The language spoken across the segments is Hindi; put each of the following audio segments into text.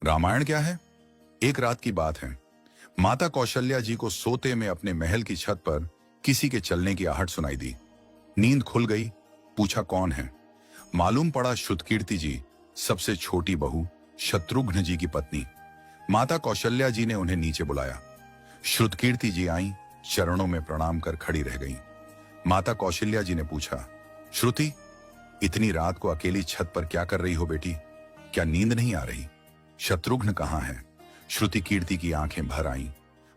रामायण क्या है? एक रात की बात है। माता कौशल्या जी को सोते में अपने महल की छत पर किसी के चलने की आहट सुनाई दी। नींद खुल गई। पूछा कौन है? मालूम पड़ा श्रुतकीर्ति जी, सबसे छोटी बहू, शत्रुघ्न जी की पत्नी। माता कौशल्या जी ने उन्हें नीचे बुलाया। श्रुतकीर्ति जी आई, चरणों में प्रणाम कर खड़ी रह गईं। माता कौशल्या जी ने पूछा, श्रुति, इतनी रात को अकेली छत पर क्या कर रही हो बेटी? क्या नींद नहीं आ रही? शत्रुघ्न कहाँ है? श्रुति कीर्ति की आंखें भर आईं।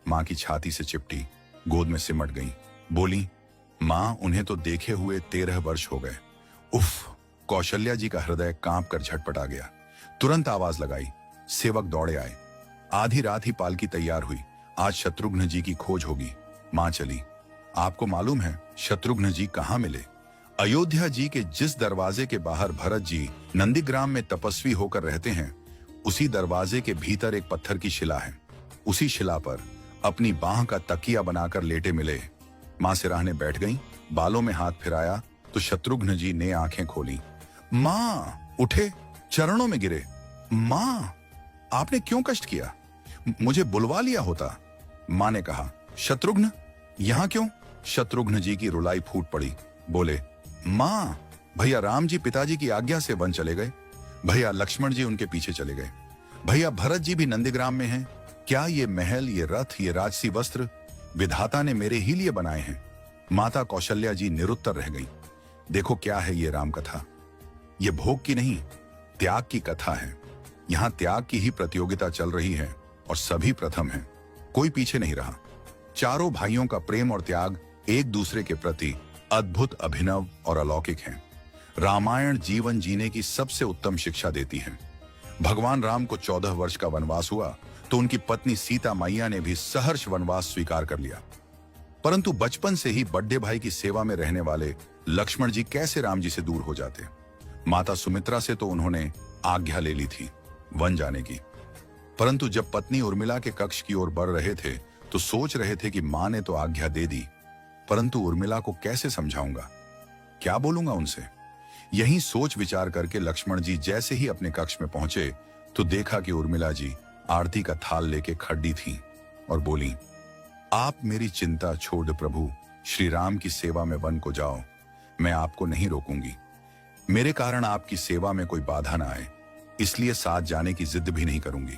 मां की छाती से चिपटी, गोद में सिमट गईं। बोली, मां, उन्हें तो देखे हुए 13 वर्ष हो गए। उफ! कौशल्या जी का हृदय कांप कर झटपटा गया। तुरंत आवाज लगाई। सेवक दौड़े आए। आधी रात ही पालकी तैयार हुई। आज शत्रुघ्न जी की खोज होगी। मां चली। आपको मालूम है शत्रुघ्न जी कहाँ मिले? अयोध्या जी के जिस दरवाजे के बाहर भरत जी नंदीग्राम में तपस्वी होकर रहते हैं, उसी दरवाजे के भीतर एक पत्थर की शिला है। उसी शिला पर अपनी बाह का तकिया बनाकर लेटे मिले। मां सिराहने बैठ गईं, बालों में हाथ फिराया तो शत्रुघ्न जी ने आंखें खोली। मां! उठे, चरणों में गिरे। मां, आपने क्यों कष्ट किया? मुझे बुलवा लिया होता। मां ने कहा, शत्रुघ्न यहां क्यों? शत्रुघ्न जी की रुलाई फूट पड़ी। बोले, मां, भैया राम जी पिताजी की आज्ञा से वन चले गए। भैया लक्ष्मण जी उनके पीछे चले गए। भैया भरत जी भी नंदीग्राम में हैं। क्या ये महल, ये रथ, ये राजसी वस्त्र विधाता ने मेरे ही लिए बनाए हैं? माता कौशल्या जी निरुत्तर रह गई। देखो क्या है ये राम कथा। ये भोग की नहीं, त्याग की कथा है। यहां त्याग की ही प्रतियोगिता चल रही है और सभी प्रथम हैं। कोई पीछे नहीं रहा। चारों भाइयों का प्रेम और त्याग एक दूसरे के प्रति अद्भुत, अभिनव और अलौकिक है। रामायण जीवन जीने की सबसे उत्तम शिक्षा देती है। भगवान राम को 14 वर्ष का वनवास हुआ तो उनकी पत्नी सीता मैया ने भी सहर्ष वनवास स्वीकार कर लिया। परंतु बचपन से ही बड़े भाई की सेवा में रहने वाले लक्ष्मण जी कैसे राम जी से दूर हो जाते? माता सुमित्रा से तो उन्होंने आज्ञा ले ली थी वन जाने की, परंतु जब पत्नी उर्मिला के कक्ष की ओर बढ़ रहे थे तो सोच रहे थे कि मां ने तो आज्ञा दे दी, परंतु उर्मिला को कैसे समझाऊंगा, क्या बोलूंगा उनसे? यही सोच विचार करके लक्ष्मण जी जैसे ही अपने कक्ष में पहुंचे तो देखा कि उर्मिला जी आरती का थाल लेके खड़ी थीं और बोली, आप मेरी चिंता छोड़ प्रभु, श्री राम की सेवा में वन को जाओ। मैं आपको नहीं रोकूंगी। मेरे कारण आपकी सेवा में कोई बाधा ना आए, इसलिए साथ जाने की जिद भी नहीं करूंगी।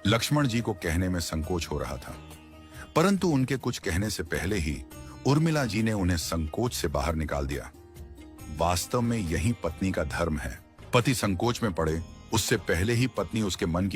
लक्ष्मण जी को कहने में संकोच हो रहा था, परंतु उनके कुछ कहने से पहले ही उर्मिला जी ने उन्हें संकोच से बाहर निकाल दिया। वास्तव में यही पत्नी का धर्म है। पति संकोच में पड़े उससे पहले ही पत्नी उसके मन की